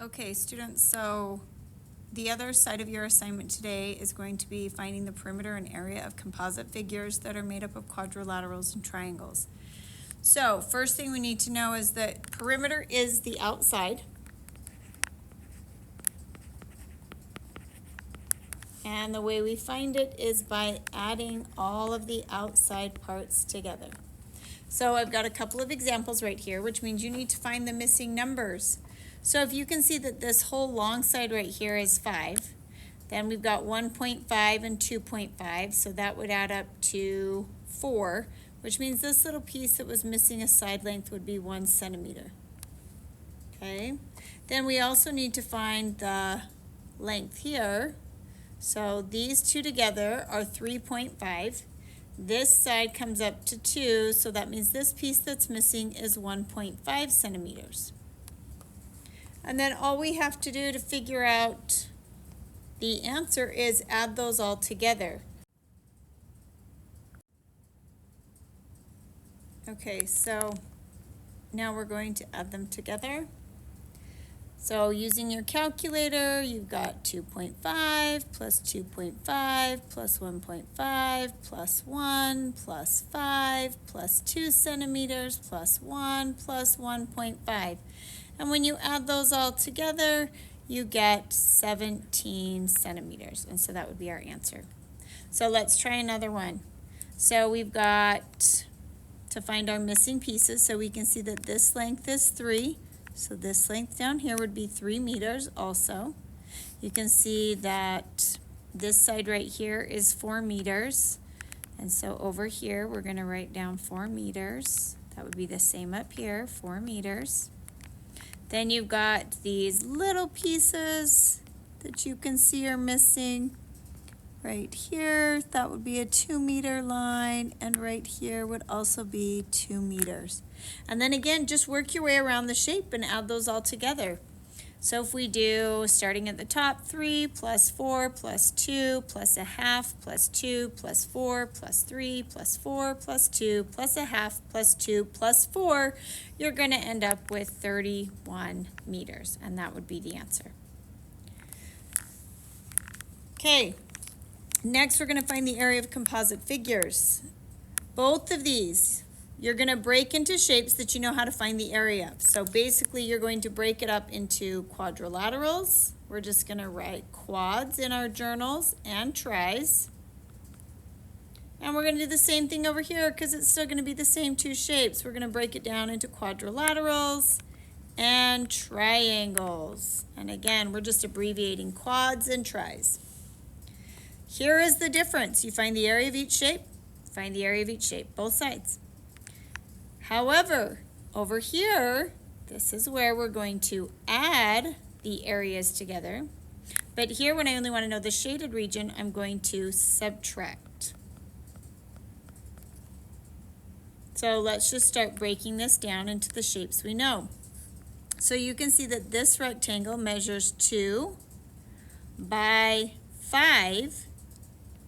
Okay, students, so the other side of your assignment today is going to be finding the perimeter and area of composite figures that are made up of quadrilaterals and triangles. So first thing we need to know is that perimeter is the outside. And the way we find it is by adding all of the outside parts together. So I've got a couple of examples right here, which means you need to find the missing numbers. So if you can see that this whole long side right here is 5, then we've got 1.5 and 2.5, so that would add up to 4, which means this little piece that was missing a side length would be 1 centimeter. Okay, then we also need to find the length here. So these two together are 3.5. This side comes up to 2, so that means this piece that's missing is 1.5 centimeters. And then all we have to do to figure out the answer is add those all together. Okay, so now we're going to add them together. So using your calculator, you've got 2.5 plus 2.5 plus 1.5 plus 1 plus 5 plus 2 centimeters plus 1 plus 1.5. And when you add those all together, you get 17 centimeters. And so that would be our answer. So let's try another one. So we've got to find our missing pieces. So we can see that this length is 3. So this length down here would be 3 meters also. You can see that this side right here is 4 meters. And so over here, we're going to write down 4 meters. That would be the same up here, 4 meters. Then you've got these little pieces that you can see are missing. Right here, that would be a 2-meter line, and right here would also be 2 meters. And then again, just work your way around the shape and add those all together. So if we do, starting at the top, 3 plus 4 plus 2 plus a half plus 2 plus 4 plus 3 plus 4 plus 2 plus a half plus 2 plus 4, you're going to end up with 31 meters, and that would be the answer. Okay. Next, we're going to find the area of composite figures. Both of these, you're going to break into shapes that you know how to find the area of. So basically, you're going to break it up into quadrilaterals. We're just going to write quads in our journals and tris. And we're going to do the same thing over here because it's still going to be the same two shapes. We're going to break it down into quadrilaterals and triangles. And again, we're just abbreviating quads and tris. Here is the difference. You find the area of each shape, find the area of each shape, both sides. However, over here, this is where we're going to add the areas together. But here, when I only want to know the shaded region, I'm going to subtract. So let's just start breaking this down into the shapes we know. So you can see that this rectangle measures 2 by 5,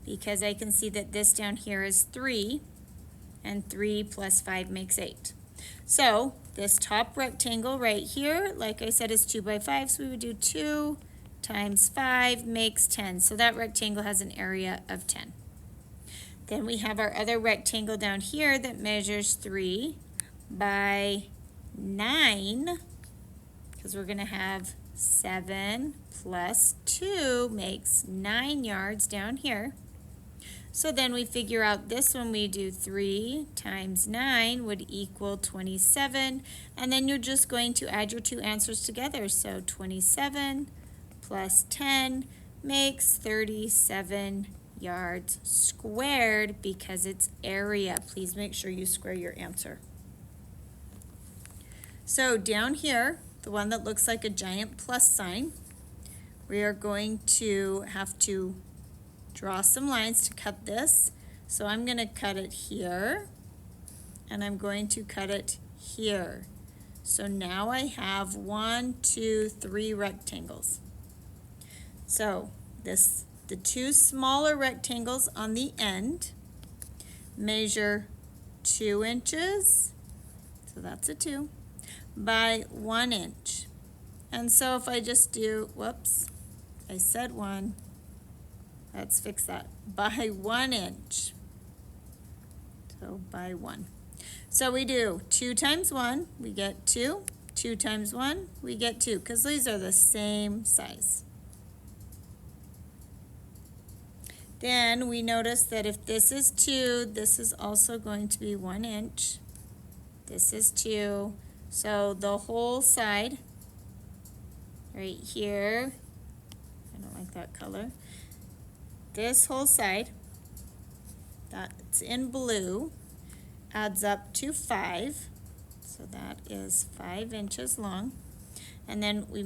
because I can see that this down here is 3, and 3 plus 5 makes 8. So this top rectangle right here, like I said, is 2 by 5, so we would do 2 times 5 makes 10. So that rectangle has an area of 10. Then we have our other rectangle down here that measures 3 by 9, because we're going to have 7 plus 2 makes 9 yards down here. So then we figure out this one, we do 3 times 9 would equal 27. And then you're just going to add your two answers together. So 27 plus 10 makes 37 yards squared because it's area. Please make sure you square your answer. So down here, the one that looks like a giant plus sign, we are going to have to draw some lines to cut this. So I'm going to cut it here, and I'm going to cut it here. So now I have 1, 2, 3 rectangles. So the two smaller rectangles on the end measure 2 inches, so that's a 2, by 1 inch. And so if I just do, whoops, I said 1. Let's fix that. By 1 inch. So by 1. So we do 2 times 1, we get 2. 2 times 1, we get 2, because these are the same size. Then we notice that if this is 2, this is also going to be 1 inch. This is 2. So the whole side, right here, I don't like that color. This whole side, that's in blue, adds up to 5. So that is 5 inches long. And then we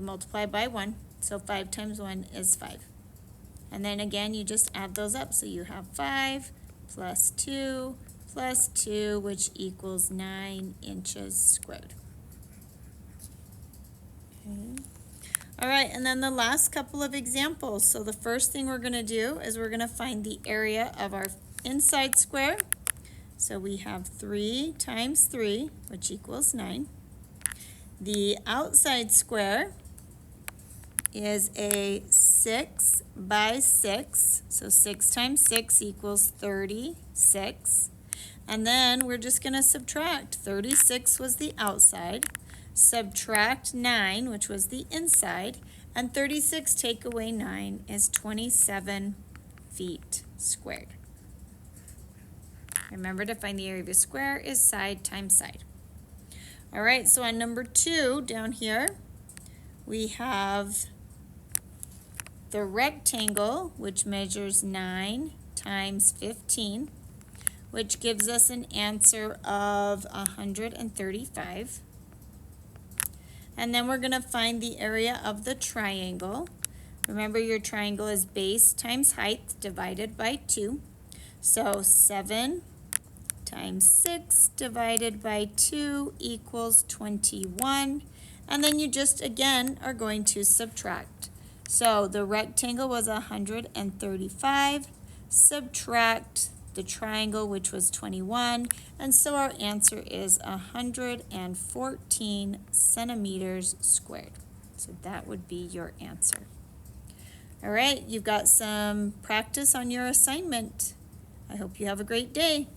multiply by 1. So 5 times 1 is 5. And then again, you just add those up. So you have 5 plus 2 plus 2, which equals 9 inches squared. Okay. All right, and then the last couple of examples. So the first thing we're going to do is we're going to find the area of our inside square. So we have 3 times 3, which equals 9. The outside square is a 6 by 6. So 6 times 6 equals 36. And then we're just going to subtract. 36 was the outside. Subtract 9, which was the inside. And 36 take away 9 is 27 feet squared. Remember, to find the area of a square is side times side. All right, so on number 2 down here, we have the rectangle, which measures 9 times 15, which gives us an answer of 135. And then we're going to find the area of the triangle. Remember, your triangle is base times height divided by 2. So 7 times 6 divided by 2 equals 21. And then you just, again, are going to subtract. So the rectangle was 135. Subtract the triangle, which was 21. And so our answer is 114 centimeters squared. So that would be your answer. All right, you've got some practice on your assignment. I hope you have a great day.